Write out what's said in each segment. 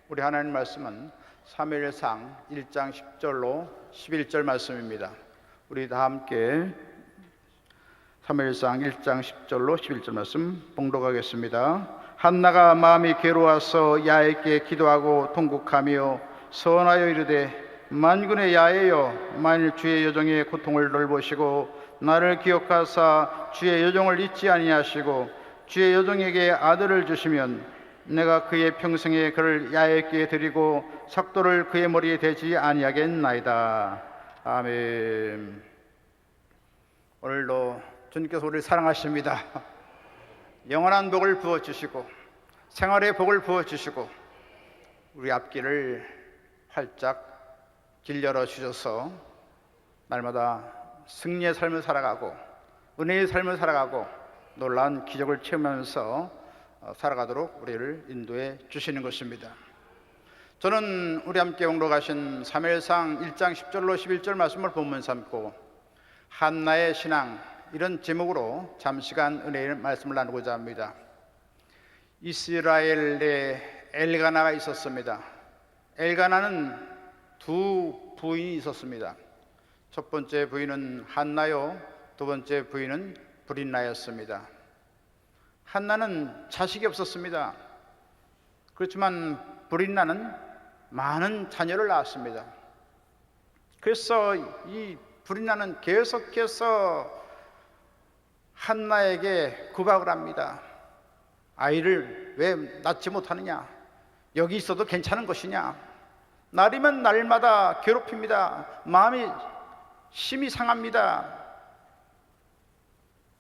우리 하나님 말씀은 사무엘상 1장 10절로 11절 말씀입니다. 우리 다 함께 사무엘상 1장 10절로 11절 말씀 봉독하겠습니다. 한나가 마음이 괴로워서 야훼께 기도하고 통곡하며 서원하여 이르되 만군의 야훼여, 만일 주의 여종의 고통을 돌보시고 나를 기억하사 주의 여종을 잊지 아니하시고 주의 여종에게 아들을 주시면 내가 그의 평생에 그를 야훼께 드리고 삭도를 그의 머리에 대지 아니하겠나이다. 아멘. 오늘도 주님께서 우리를 사랑하십니다. 영원한 복을 부어주시고 생활의 복을 부어주시고 우리 앞길을 활짝 길 열어주셔서 날마다 승리의 삶을 살아가고 은혜의 삶을 살아가고 놀라운 기적을 체험하면서 살아가도록 우리를 인도해 주시는 것입니다. 저는 우리 함께 봉독하신 사무엘상 1장 10절로 11절 말씀을 본문 삼고 한나의 신앙, 이런 제목으로 잠시간 은혜의 말씀을 나누고자 합니다. 이스라엘에 엘가나가 있었습니다. 엘가나는 두 부인이 있었습니다. 첫 번째 부인은 한나요, 두 번째 부인은 브린나였습니다. 한나는 자식이 없었습니다. 그렇지만 브린나는 많은 자녀를 낳았습니다. 그래서 이 브린나는 계속해서 한나에게 구박을 합니다. 아이를 왜 낳지 못하느냐? 여기 있어도 괜찮은 것이냐? 날이면 날마다 괴롭힙니다. 마음이 심히 상합니다.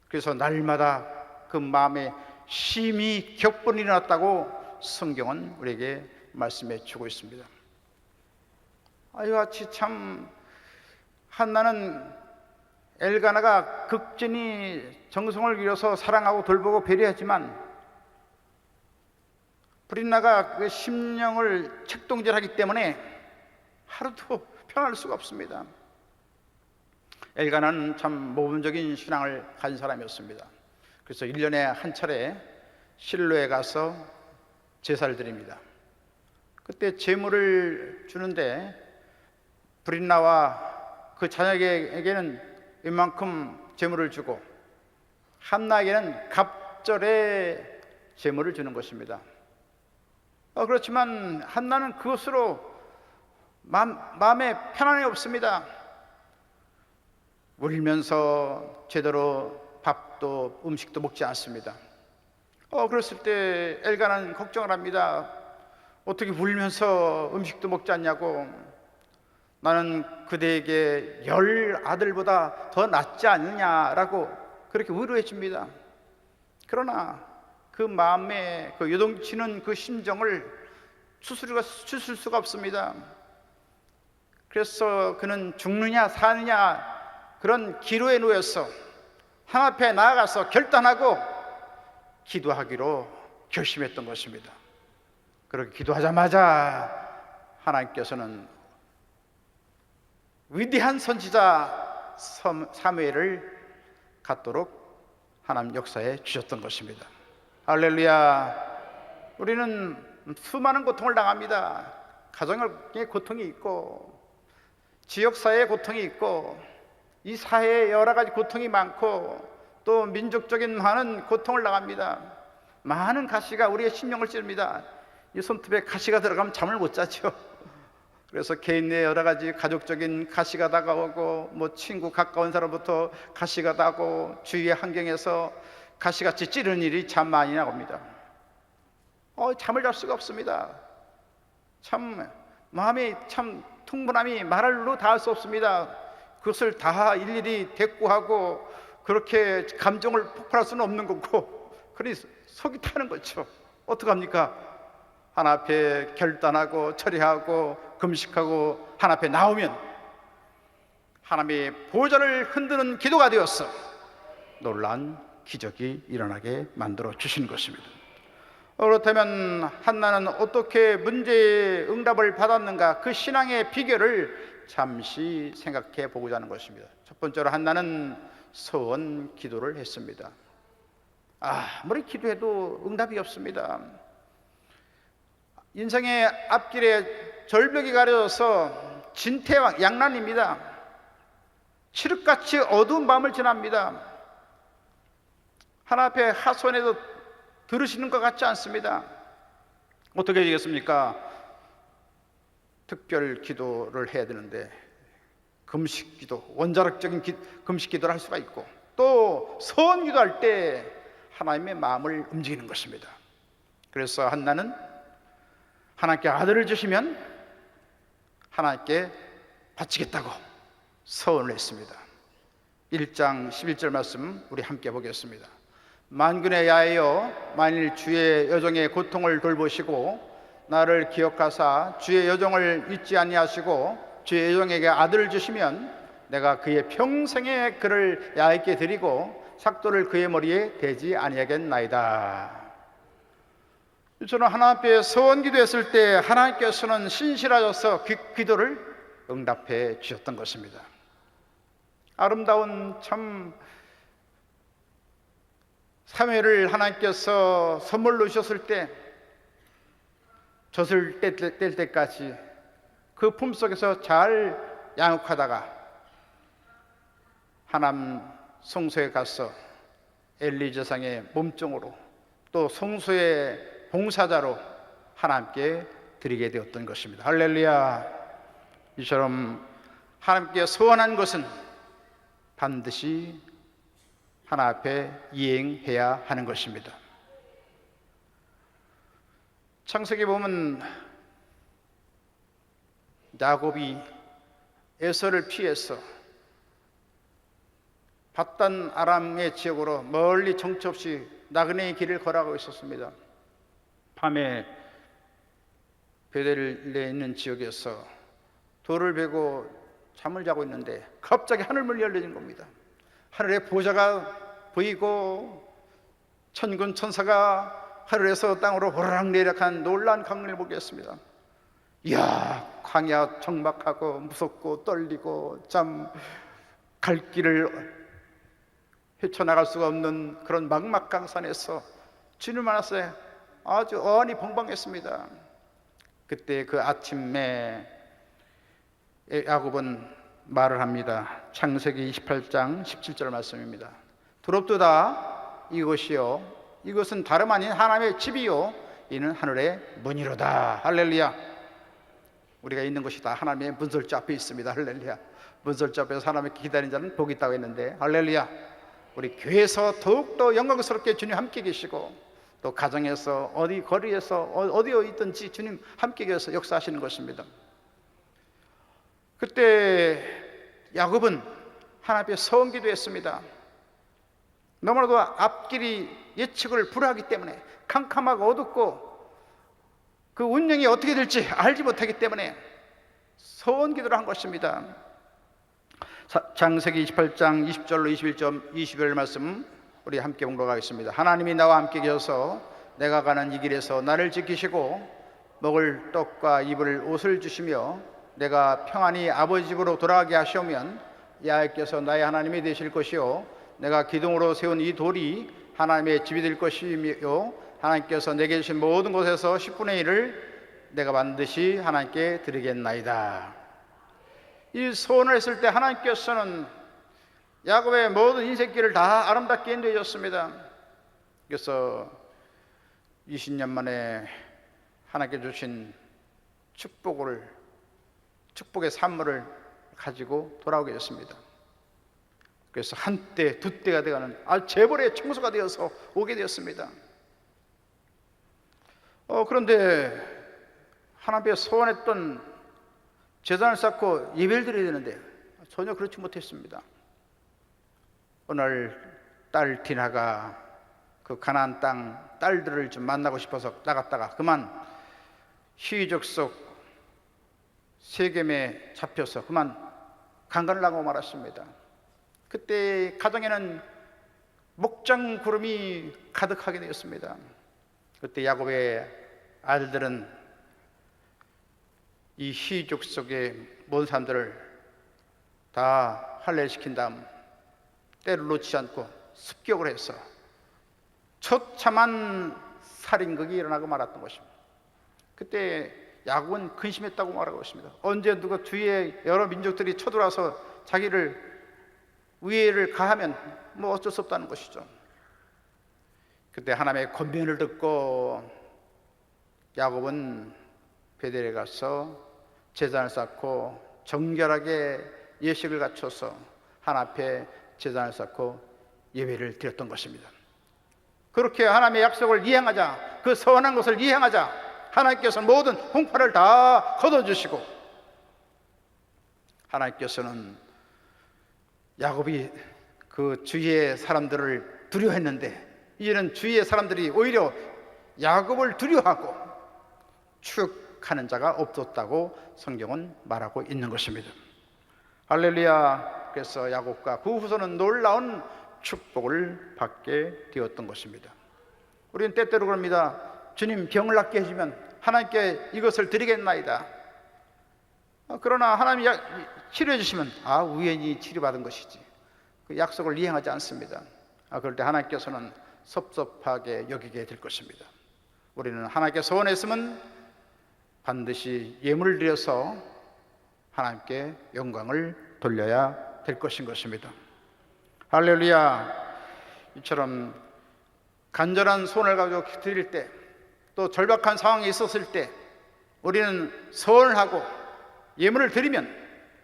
그래서 날마다 그 마음에 심히 격분이 일어났다고 성경은 우리에게 말씀해 주고 있습니다. 이같이 참 한나는 엘가나가 극진히 정성을 들여서 사랑하고 돌보고 배려하지만 브린나가 그 심령을 책동질하기 때문에 하루도 편할 수가 없습니다. 엘가나는 참 모범적인 신앙을 가진 사람이었습니다. 그래서 1년에 한 차례 실로에 가서 제사를 드립니다. 그때 제물을 주는데 브린나와 그 자녀에게는 이만큼 제물을 주고 한나에게는 갑절의 제물을 주는 것입니다. 그렇지만 한나는 그것으로 마음에 편안함이 없습니다. 울면서 제대로 밥도 음식도 먹지 않습니다. 그랬을 때 엘가나는 걱정을 합니다. 어떻게 울면서 음식도 먹지 않냐고. 나는 그대에게 10 아들보다 더 낫지 않느냐라고 그렇게 위로해 줍니다. 그러나 그 마음에 그 요동치는 그 심정을 추스릴 수가 없습니다. 그래서 그는 죽느냐 사느냐 그런 기로에 놓여서 하나님 앞에 나아가서 결단하고 기도하기로 결심했던 것입니다. 그렇게 기도하자마자 하나님께서는 위대한 선지자 사무엘을 갖도록 하나님 역사에 주셨던 것입니다. 할렐루야. 우리는 수많은 고통을 당합니다. 가정의 고통이 있고 지역사회의 고통이 있고 이 사회에 여러 가지 고통이 많고 또 민족적인 많은 고통을 당합니다. 많은 가시가 우리의 심령을 찌릅니다. 이 손톱에 가시가 들어가면 잠을 못 자죠. 그래서 개인 내 여러 가지 가족적인 가시가 다가오고 친구 가까운 사람부터 가시가 다가오고 주위의 환경에서 가시같이 찌르는 일이 참 많이 나옵니다. 잠을 잘 수가 없습니다. 참 마음이 참 충분함이 말로 다 할 수 없습니다. 그것을 다 일일이 대꾸하고 그렇게 감정을 폭발할 수는 없는 거고 그러니 속이 타는 거죠. 어떡합니까? 하나님 앞에 결단하고 처리하고 금식하고 하나님 앞에 나오면 하나님의 보좌를 흔드는 기도가 되어서 놀라운 기적이 일어나게 만들어 주시는 것입니다. 그렇다면 한나는 어떻게 문제의 응답을 받았는가? 그 신앙의 비결을 잠시 생각해 보고자 하는 것입니다. 첫 번째로 한나는 서원 기도를 했습니다. 아무리 기도해도 응답이 없습니다. 인생의 앞길에 절벽이 가려져서 진퇴양난입니다. 칠흑같이 어두운 밤을 지납니다. 하나님 앞에 하소연해도 들으시는 것 같지 않습니다. 어떻게 되겠습니까? 특별 기도를 해야 되는데 금식 기도, 원자력적인 금식 기도를 할 수가 있고, 또 서원 기도할 때 하나님의 마음을 움직이는 것입니다. 그래서 한나는 하나님께 아들을 주시면 하나님께 바치겠다고 서원을 했습니다. 1장 11절 말씀 우리 함께 보겠습니다. 만군의 야훼여, 만일 주의 여종의 고통을 돌보시고 나를 기억하사 주의 여종을 잊지 아니하시고 주의 여종에게 아들을 주시면 내가 그의 평생에 그를 야훼께 드리고 삭도를 그의 머리에 대지 아니하겠나이다. 저는 하나님 앞에 서원 기도했을 때 하나님께서는 신실하셔서 기도를 응답해 주셨던 것입니다. 아름다운 참 사무엘을 하나님께서 선물로 주셨을 때 젖을 뗄 때까지 그 품속에서 잘 양육하다가 하남 성소에 가서 엘리 제사장의 몸종으로 또 성소의 봉사자로 하나님께 드리게 되었던 것입니다. 할렐루야. 이처럼 하나님께 소원한 것은 반드시 하나님 앞에 이행해야 하는 것입니다. 창세기 보면 야곱이 에서를 피해서 밧단 아람의 지역으로 멀리 정처 없이 나그네의 길을 걸어가고 있었습니다. 밤에 베델레에 있는 지역에서 돌을 베고 잠을 자고 있는데 갑자기 하늘문이 열려진 겁니다. 하늘에 보좌가 보이고 천군 천사가 하늘에서 땅으로 호라락 내려간 놀라운 광경을 보게 했습니다. 이야, 광야 적막하고 무섭고 떨리고 참 갈 길을 헤쳐나갈 수가 없는 그런 막막한 산에서 주님 만나서 아주 어안이 벙벙했습니다. 그때 그 아침에 야곱은 말을 합니다. 창세기 28장 17절 말씀입니다. 두렵도다 이것이요, 이것은 다름 아닌 하나님의 집이요, 이는 하늘의 문이로다. 할렐루야. 우리가 있는 곳이 다 하나님의 문설주 앞에 있습니다. 할렐루야. 문설주 앞에서 하나님께 기다리는 자는 복이 있다고 했는데, 할렐루야. 우리 교회에서 더욱더 영광스럽게 주님 함께 계시고, 또 가정에서 어디 거리에서 어디에 있든지 주님 함께 계셔서 역사하시는 것입니다. 그때 야곱은 하나님 앞에 서원 기도했습니다. 너무나도 앞길이 예측을 불허하기 때문에, 캄캄하고 어둡고 그 운명이 어떻게 될지 알지 못하기 때문에 서원 기도를 한 것입니다. 창세기 28장 20절로 21절 말씀 우리 함께 공독하겠습니다. 하나님이 나와 함께 계셔서 내가 가는 이 길에서 나를 지키시고 먹을 떡과 입을 옷을 주시며 내가 평안히 아버지 집으로 돌아가게 하시오면 야훼께서 나의 하나님이 되실 것이요, 내가 기둥으로 세운 이 돌이 하나님의 집이 될 것이며 하나님께서 내게 주신 모든 곳에서 10분의 1을 내가 반드시 하나님께 드리겠나이다. 이 소원을 했을 때 하나님께서는 야곱의 모든 인생길을 다 아름답게 인도해 줬습니다. 그래서 20년 만에 하나님께 주신 축복의 산물을 가지고 돌아오게 됐습니다. 그래서 한때 두 때가 되어가는 재벌의 청소가 되어서 오게 되었습니다. 그런데 하나님께 소원했던 제단을 쌓고 예배를 드려야 되는데 전혀 그렇지 못했습니다. 어느 날 딸 디나가 그 가나안 땅 딸들을 좀 만나고 싶어서 나갔다가 그만 희족속 세겜에 잡혀서 그만 강간을 하고 말았습니다. 그때 가정에는 목장 구름이 가득하게 되었습니다. 그때 야곱의 아들들은 이 희족 속의 모든 사람들을 다 할례시킨 다음 때를 놓치지 않고 습격을 해서 처참한 살인극이 일어나고 말았던 것입니다. 그때 야곱은 근심했다고 말하고 있습니다. 언제 누가 뒤에 여러 민족들이 쳐들어와서 자기를 위해를 가하면 뭐 어쩔 수 없다는 것이죠. 그때 하나님의 권면을 듣고 야곱은 베델에 가서 제단을 쌓고 정결하게 예식을 갖춰서 하나님 앞에 제단을 쌓고 예배를 드렸던 것입니다. 그렇게 하나님의 약속을 이행하자, 그 선한 것을 이행하자 하나님께서 모든 홍파를 다 걷어주시고, 하나님께서는 야곱이 그 주위의 사람들을 두려워했는데 이제는 주위의 사람들이 오히려 야곱을 두려워하고 추격하는 자가 없었다고 성경은 말하고 있는 것입니다. 할렐루야. 그래서 야곱과 그 후손은 놀라운 축복을 받게 되었던 것입니다. 우리는 때때로 그럽니다. 주님, 병을 낫게 해주면 하나님께 이것을 드리겠나이다. 그러나 하나님이 치료해 주시면 우연히 치료받은 것이지 그 약속을 이행하지 않습니다. 그럴 때 하나님께서는 섭섭하게 여기게 될 것입니다. 우리는 하나님께 소원했으면 반드시 예물을 드려서 하나님께 영광을 돌려야 될 것인 것입니다. 할렐루야. 이처럼 간절한 소원을 가지고 드릴 때, 또 절박한 상황이 있었을 때 우리는 소원을 하고 예물을 드리면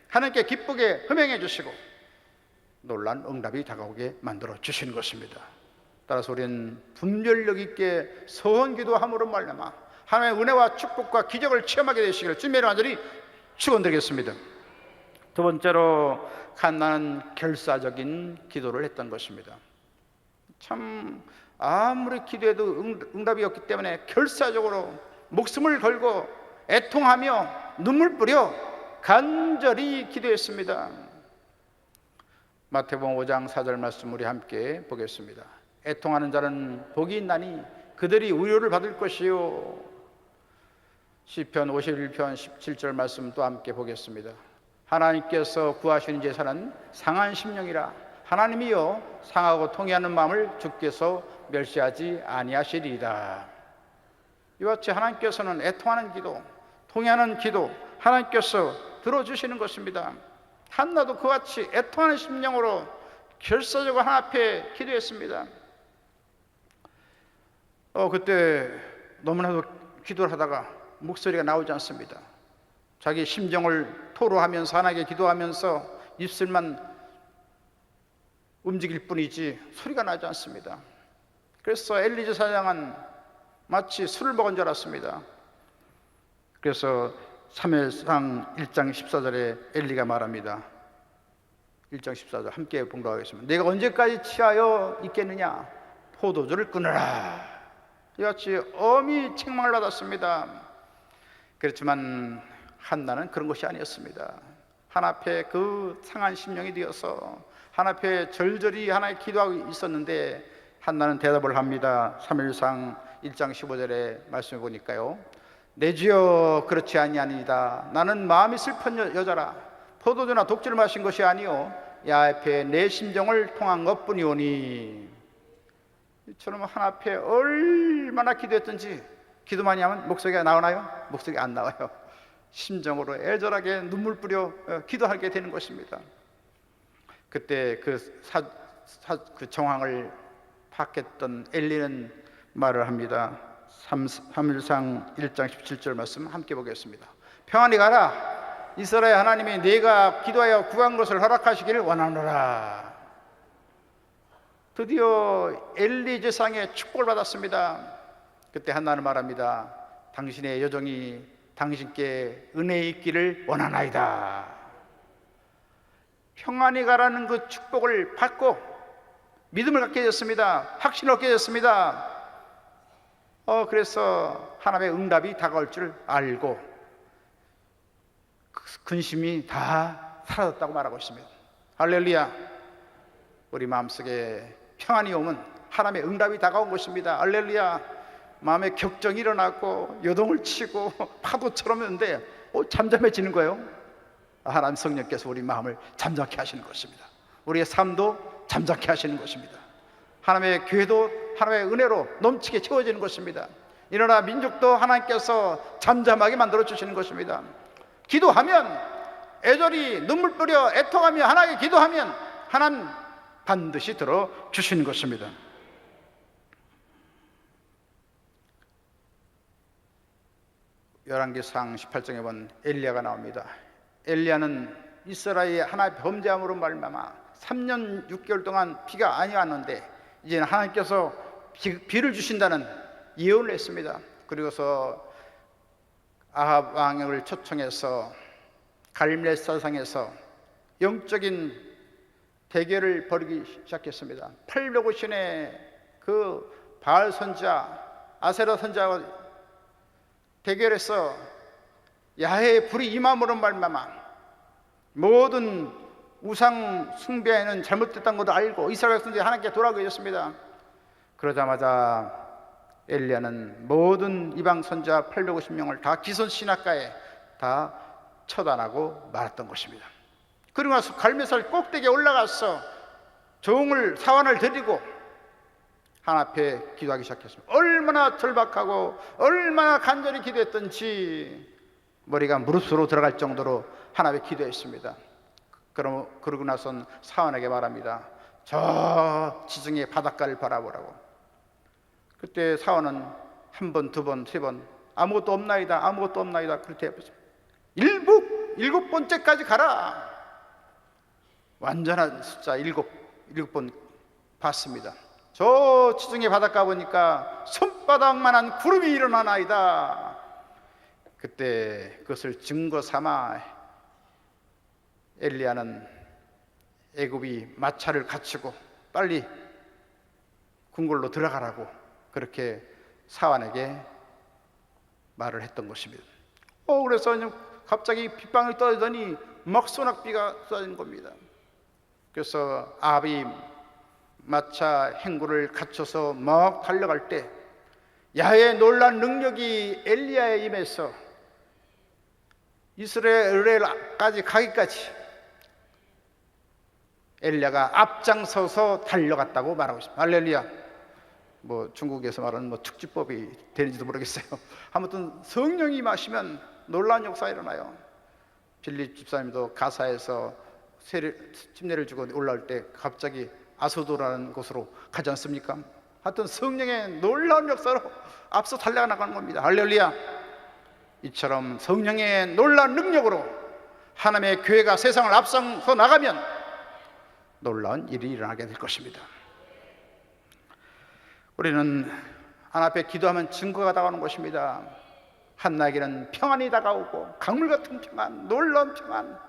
하나님께 기쁘게 흠행해 주시고 놀란 응답이 다가오게 만들어 주시는 것입니다. 따라서 우리는 분별력 있게 소원 기도함으로 말미암아 하나님의 은혜와 축복과 기적을 체험하게 되시기를 주님의 이름으로 간절히 축원드리겠습니다. 두 번째로 갓나는 결사적인 기도를 했던 것입니다. 참 아무리 기도해도 응답이 없기 때문에 결사적으로 목숨을 걸고 애통하며 눈물 뿌려 간절히 기도했습니다. 마태복음 5장 4절 말씀 우리 함께 보겠습니다. 애통하는 자는 복이 있나니 그들이 위로를 받을 것이요. 시편 51편 17절 말씀 또 함께 보겠습니다. 하나님께서 구하시는 제사는 상한 심령이라 하나님이여 상하고 통회하는 마음을 주께서 멸시하지 아니하시리이다. 이와 같이 하나님께서는 애통하는 기도, 통회하는 기도 하나님께서 들어주시는 것입니다. 한나도 그와 같이 애통하는 심령으로 결사적으로 하나님 앞에 기도했습니다. 그때 너무나도 기도를 하다가 목소리가 나오지 않습니다. 자기 심정을 토로하면서 하나님께 기도하면서 입술만 움직일 뿐이지 소리가 나지 않습니다. 그래서 엘리 제사장은 마치 술을 먹은 줄 알았습니다. 그래서 사무엘상 1장 14절에 엘리가 말합니다. 1장 14절 함께 봉독하겠습니다. 내가 언제까지 취하여 있겠느냐? 포도주를 끊으라. 이같이 엄히 책망을 받았습니다. 그렇지만 한나는 그런 것이 아니었습니다. 하나님 앞에 그 상한 심령이 되어서 하나님 앞에 절절히 하나님 기도하고 있었는데 한나는 대답을 합니다. 사무엘상 1장 15절에 말씀해 보니까요. 내 주여 그렇지 아니하니이다. 나는 마음이 슬픈 여자라. 포도주나 독주를 마신 것이 아니요 야 앞에 내 심정을 통한 것뿐이오니. 이처럼 하나님 앞에 얼마나 기도했던지 기도 많이 하면 목소리가 나오나요? 목소리가 안 나와요. 심정으로 애절하게 눈물 뿌려 기도하게 되는 것입니다. 그때 그 정황을 파악했던 엘리는 말을 합니다. 사무엘상 1장 17절 말씀 함께 보겠습니다. 평안히 가라. 이스라엘 하나님이 네가 기도하여 구한 것을 허락하시기를 원하노라. 드디어 엘리 제사장의 축복을 받았습니다. 그때 한나는 말합니다. 당신의 여종이 당신께 은혜 있기를 원하나이다. 평안히 가라는 그 축복을 받고 믿음을 갖게 되었습니다. 확신을 얻게 되었습니다. 그래서 하나님의 응답이 다가올 줄 알고 근심이 다 사라졌다고 말하고 있습니다. 할렐루야. 우리 마음속에 평안이 오면 하나님의 응답이 다가온 것입니다. 할렐루야. 마음에 격정이 일어나고 요동을 치고 파도처럼 했는데 잠잠해지는 거예요. 하나님 성령께서 우리 마음을 잠잠케 하시는 것입니다. 우리의 삶도 잠잠케 하시는 것입니다. 하나님의 교회도 하나님의 은혜로 넘치게 채워지는 것입니다. 이 나라 민족도 하나님께서 잠잠하게 만들어 주시는 것입니다. 기도하면, 애절히 눈물 뿌려 애통하며 하나님께 기도하면 하나님 반드시 들어 주시는 것입니다. 열왕기상 18장에 보면 엘리야가 나옵니다. 엘리야는 이스라엘의 하나의 범죄함으로 말미암아 3년 6개월 동안 비가 아니었는데 이제는 하나님께서 비를 주신다는 예언을 했습니다. 그리고서 아합 왕을 초청해서 갈멜사상에서 영적인 대결을 벌이기 시작했습니다. 850년의 그 바알 선지자, 아세라 선지자와 대결해서 야훼의 불이 임함으로 말미암아 모든 우상 숭배에는 잘못됐다는 것도 알고 이스라엘 백성들이 하나님께 돌아오게 됐습니다. 그러자마자 엘리야는 모든 이방 선지자 850명을 다 기손 신학가에 다 처단하고 말았던 것입니다. 그리고 나서 갈멜살 꼭대기에 올라가서 사환을 드리고 하나님 앞에 기도하기 시작했습니다. 얼마나 절박하고 얼마나 간절히 기도했던지 머리가 무릎으로 들어갈 정도로 하나님 앞에 기도했습니다. 그러고 나선 사환에게 말합니다. 저 지중해 바닷가를 바라보라고. 그때 사환은 한 번, 두 번, 세 번 아무것도 없나이다, 아무것도 없나이다 그렇게 해보죠. 일곱 번째까지 가라. 완전한 숫자 일곱 번 봤습니다. 저 지중해 바닷가 보니까 손바닥만한 구름이 일어나나이다. 그때 그것을 증거 삼아 엘리야는 애굽이 마차를 갖추고 빨리 궁궐로 들어가라고 그렇게 사환에게 말을 했던 것입니다. 그래서 갑자기 빗방울이 떨어지더니 막 소낙비가 쏟아진 겁니다. 그래서 아합이 마차 행구를 갖춰서 막 달려갈 때 야훼의 놀란 능력이 엘리야에 임해서 이스라엘까지 가기까지 엘리야가 앞장서서 달려갔다고 말하고 있습니다. 할렐루야. 중국에서 말하는 특집법이 되는지도 모르겠어요. 아무튼 성령이 임하시면 놀라운 역사가 일어나요. 빌립 집사님도 가사에서 침례를 주고 올라올 때 갑자기 아소도라는 곳으로 가지 않습니까? 하여튼 성령의 놀라운 역사로 앞서 달려나가는 겁니다. 할렐루야. 이처럼 성령의 놀라운 능력으로 하나님의 교회가 세상을 앞서서 나가면 놀라운 일이 일어나게 될 것입니다. 우리는 하나님 앞에 기도하면 증거가 다가오는 것입니다. 한나에게는 평안이 다가오고 강물 같은 평안, 놀라운 평안,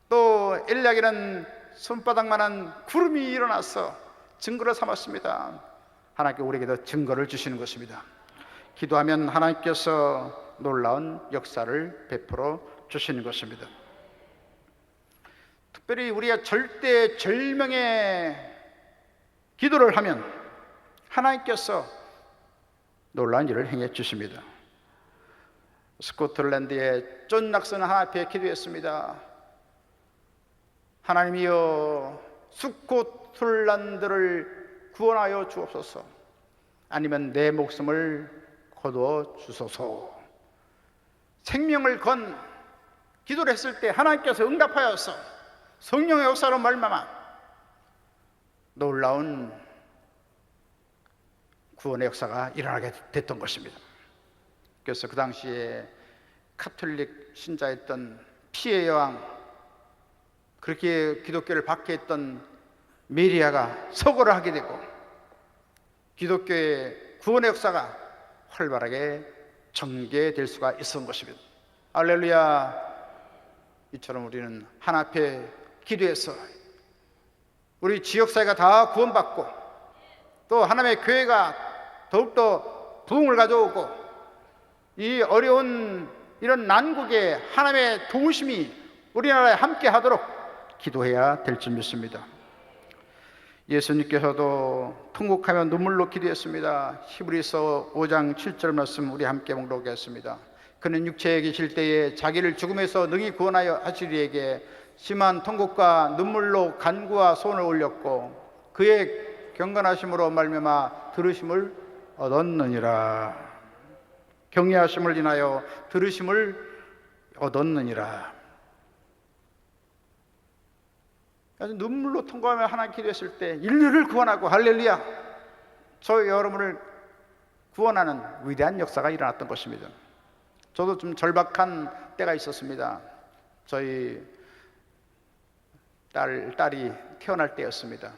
또 엘리야에게는 손바닥만한 구름이 일어나서 증거를 삼았습니다. 하나님께 우리에게도 증거를 주시는 것입니다. 기도하면 하나님께서 놀라운 역사를 베풀어 주시는 것입니다. 특별히 우리가 절대절명의 기도를 하면 하나님께서 놀라운 일을 행해 주십니다. 스코틀랜드의 존 락슨 하나님 앞에 기도했습니다. 하나님이여 스코틀랜드를 구원하여 주옵소서. 아니면 내 목숨을 거두어 주소서. 생명을 건 기도를 했을 때 하나님께서 응답하여서 성령의 역사로 말미암아 놀라운 구원의 역사가 일어나게 됐던 것입니다. 그래서 그 당시에 카톨릭 신자였던 피해 여왕, 그렇게 기독교를 박해했던 메리아가 서거를 하게 되고 기독교의 구원의 역사가 활발하게 전개될 수가 있었던 것입니다. 할렐루야. 이처럼 우리는 하나님 앞에 기도해서 우리 지역사회가 다 구원받고 또 하나님의 교회가 더욱더 부흥을 가져오고 이 어려운 이런 난국에 하나님의 도우심이 우리나라에 함께 하도록 기도해야 될 줄 믿습니다. 예수님께서도 통곡하며 눈물로 기도했습니다. 히브리서 5장 7절 말씀 우리 함께 봉독하겠습니다. 그는 육체에 계실 때에 자기를 죽음에서 능히 구원하여 하시리에게 심한 통곡과 눈물로 간구와 소원을 올렸고 그의 경건하심으로 말미암아 들으심을 얻었느니라. 경외하심을 인하여 들으심을 얻었느니라. 아주 눈물로 통과하며 하나님 기도했을 때 인류를 구원하고 할렐루야, 저 여러분을 구원하는 위대한 역사가 일어났던 것입니다. 저도 좀 절박한 때가 있었습니다. 저희 딸이 태어날 때였습니다.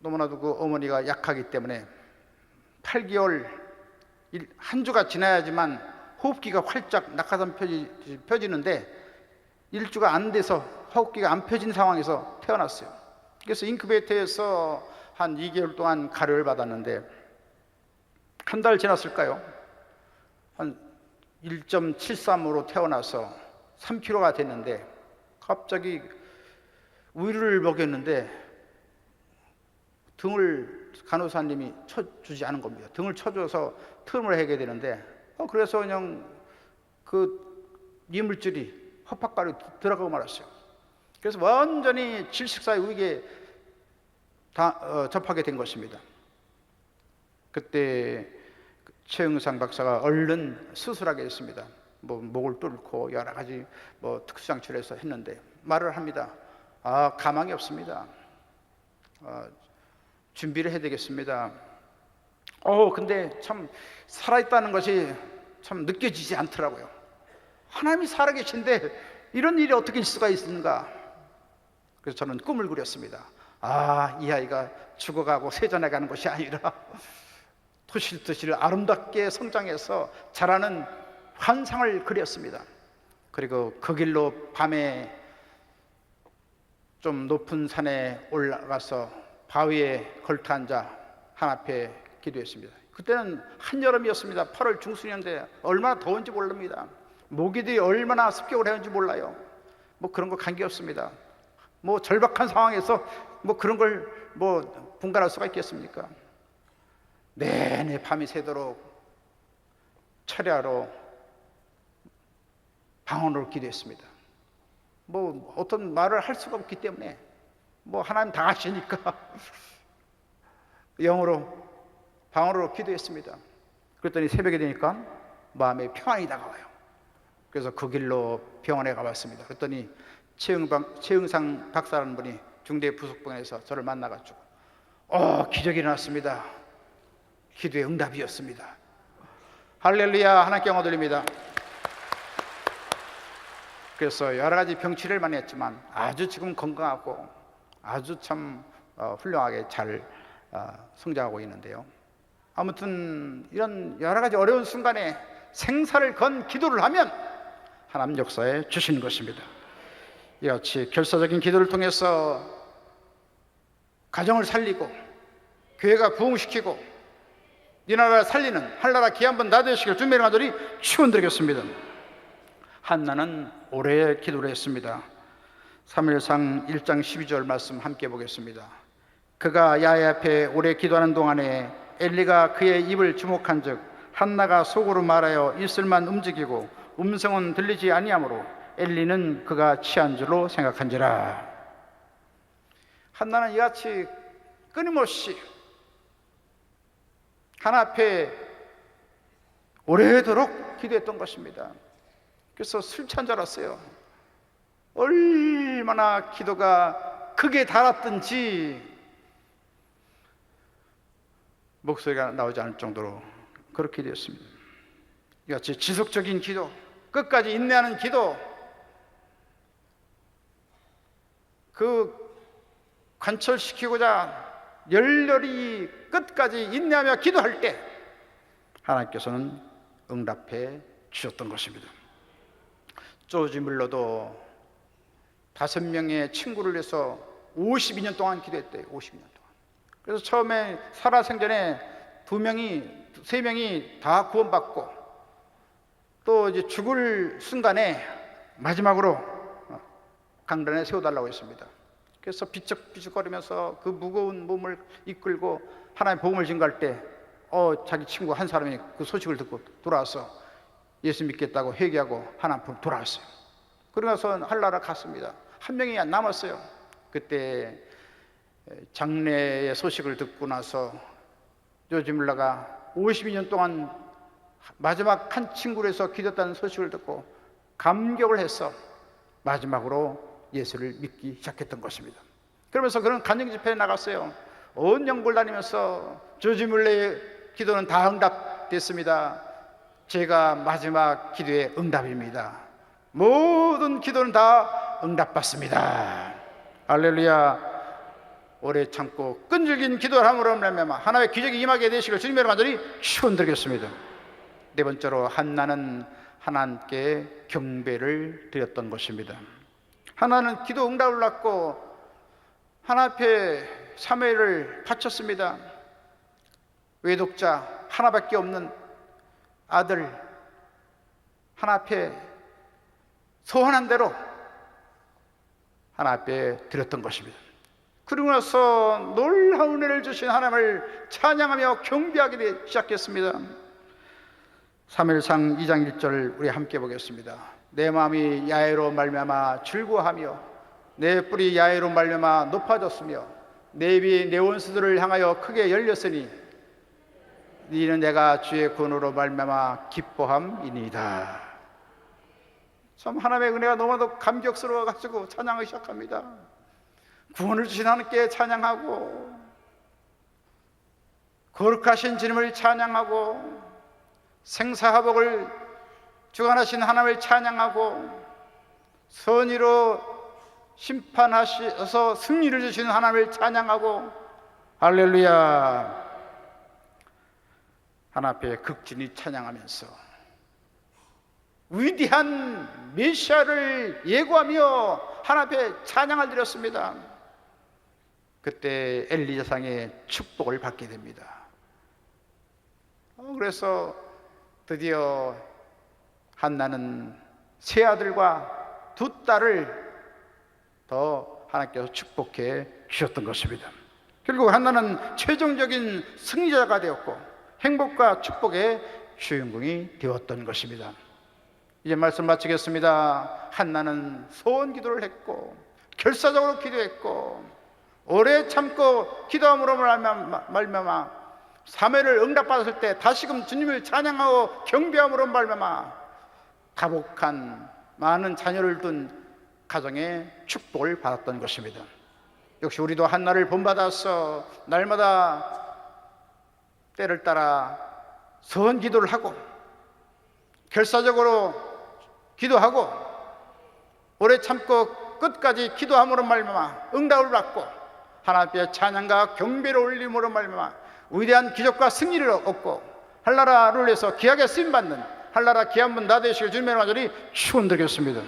너무나도 그 어머니가 약하기 때문에 8개월 한 주가 지나야지만 호흡기가 활짝 낙하산 펴지는데 1주가 안 돼서 호흡기가 안 펴진 상황에서 태어났어요. 그래서 인큐베이터에서 한 2개월 동안 가료를 받았는데 한 달 지났을까요? 한 1.73으로 태어나서 3kg가 됐는데 갑자기 우유를 먹였는데 등을 간호사님이 쳐주지 않은 겁니다. 등을 쳐줘서 틈을 해게 되는데 그래서 그냥 그 이물질이 허파가루 들어가고 말았어요. 그래서 완전히 질식사의 위기에 접하게 된 것입니다. 그때 최응상 박사가 얼른 수술하게 했습니다. 목을 뚫고 여러 가지 특수장치를 해서 했는데 말을 합니다. 가망이 없습니다. 준비를 해야 되겠습니다. 근데 참 살아있다는 것이 참 느껴지지 않더라고요. 하나님이 살아계신데 이런 일이 어떻게 있을 수가 있는가. 그래서 저는 꿈을 꾸렸습니다. 이 아이가 죽어가고 세전해 가는 것이 아니라 토실토실 아름답게 성장해서 자라는 환상을 그렸습니다. 그리고 그 길로 밤에 좀 높은 산에 올라가서 바위에 걸터 앉아 하나님 앞에 기도했습니다. 그때는 한여름이었습니다. 8월 중순이었는데 얼마나 더운지 모릅니다. 모기들이 얼마나 습격을 해는지 몰라요. 그런 거 관계없습니다. 절박한 상황에서 그런 걸 분간할 수가 있겠습니까? 내내 밤이 새도록 철야로 방언으로 기도했습니다. 어떤 말을 할 수가 없기 때문에 하나님 다 아시니까 영어로 방언으로 기도했습니다. 그랬더니 새벽에 되니까 마음에 평안이 다가와요. 그래서 그 길로 병원에 가봤습니다. 그랬더니 최응상 박사라는 분이 중대 부속병원에서 저를 만나가지고 기적이 일어났습니다. 기도의 응답이었습니다. 할렐루야, 하나님께 영광 돌립니다. 그래서 여러 가지 병치료를 많이 했지만 아주 지금 건강하고 아주 참 훌륭하게 잘 성장하고 있는데요. 아무튼 이런 여러 가지 어려운 순간에 생사를 건 기도를 하면 하나님 역사에 주시는 것입니다. 이같이 결사적인 기도를 통해서 가정을 살리고 교회가 부흥시키고 이 나라를 살리는 한나라 기한번 나되시길 주님의 간절히 축원드리겠습니다. 한나는 오래 기도를 했습니다. 사무엘상 1장 12절 말씀 함께 보겠습니다. 그가 야훼 앞에 오래 기도하는 동안에 엘리가 그의 입을 주목한 즉 한나가 속으로 말하여 입술만 움직이고 음성은 들리지 아니하므로 엘리는 그가 취한 줄로 생각한지라. 한나는 이같이 끊임없이 하나님 앞에 오래도록 기도했던 것입니다. 그래서 술 취한 줄 알았어요. 얼마나 기도가 크게 달았든지 목소리가 나오지 않을 정도로 그렇게 되었습니다. 이같이 지속적인 기도, 끝까지 인내하는 기도, 그 관철시키고자 열렬히 끝까지 인내하며 기도할 때 하나님께서는 응답해 주셨던 것입니다. 조지 밀러도 5명의 친구를 위해서 52년 동안 기도했대요. 52년 동안. 그래서 처음에 살아생전에 3명이 다 구원받고 또 이제 죽을 순간에 마지막으로 강단에 세워달라고 했습니다. 그래서 비쩍비쩍거리면서 그 무거운 몸을 이끌고 하나님의 복음을 증거할 때 자기 친구 한 사람이 그 소식을 듣고 돌아와서 예수 믿겠다고 회개하고 하나님 앞으로 돌아왔어요. 그러고서 한나라 갔습니다. 한 명이 남았어요. 그때 장례의 소식을 듣고 나서 조지 밀러가 52년 동안 마지막 한 친구를 해서 기도했다는 소식을 듣고 감격을 해서 마지막으로 예수를 믿기 시작했던 것입니다. 그러면서 그런 간증 집회에 나갔어요. 온 영국을 다니면서 조지 뮬레의 기도는 다 응답됐습니다. 제가 마지막 기도의 응답입니다. 모든 기도는 다 응답받습니다. 할렐루야. 오래 참고 끈질긴 기도를 함으로 하나님의 기적이 임하게 되시길 주님의 간절히 축원드리겠습니다. 네 번째로 한나는 하나님께 경배를 드렸던 것입니다. 하나는 기도 응답을 받고 하나님 앞에 사무엘을 바쳤습니다. 외독자 하나밖에 없는 아들 하나님 앞에 소원한 대로 하나님 앞에 드렸던 것입니다. 그리고 나서 놀라운 은혜를 주신 하나님을 찬양하며 경배하기 시작했습니다. 사무엘상 2장 1절 우리 함께 보겠습니다. 내 마음이 야훼로 말미암아 즐거워하며 내 뿔이 야훼로 말미암아 높아졌으며 내 입이 내 원수들을 향하여 크게 열렸으니 이는 내가 주의 구원으로 말미암아 기뻐함이니이다. 참 하나님의 은혜가 너무나도 감격스러워 가지고 찬양을 시작합니다. 구원을 주신 하나님께 찬양하고 거룩하신 주님을 찬양하고 생사화복을 주관하신 하나님을 찬양하고 선의로 심판하셔서 승리를 주시는 하나님을 찬양하고 할렐루야. 하나님 앞에 극진히 찬양하면서 위대한 메시아를 예고하며 하나님 앞에 찬양을 드렸습니다. 그때 엘리야상의 축복을 받게 됩니다. 그래서 드디어 한나는 세 아들과 두 딸을 더 하나님께서 축복해 주셨던 것입니다. 결국 한나는 최종적인 승리자가 되었고 행복과 축복의 주인공이 되었던 것입니다. 이제 말씀 마치겠습니다. 한나는 소원 기도를 했고 결사적으로 기도했고 오래 참고 기도함으로 말미암아 사매를 응답받았을 때 다시금 주님을 찬양하고 경배함으로 말미암아 다복한 많은 자녀를 둔 가정의 축복을 받았던 것입니다. 역시 우리도 한나를 본받아서 날마다 때를 따라 소원 기도를 하고 결사적으로 기도하고 오래 참고 끝까지 기도함으로 말미암아 응답을 받고 하나님께 찬양과 경배를 올림으로 말미암아 위대한 기적과 승리를 얻고 한나라를 위해서 귀하게 쓰임받는 한나라 귀한 분 다 되시길 주님의 간절히 축원드리겠습니다.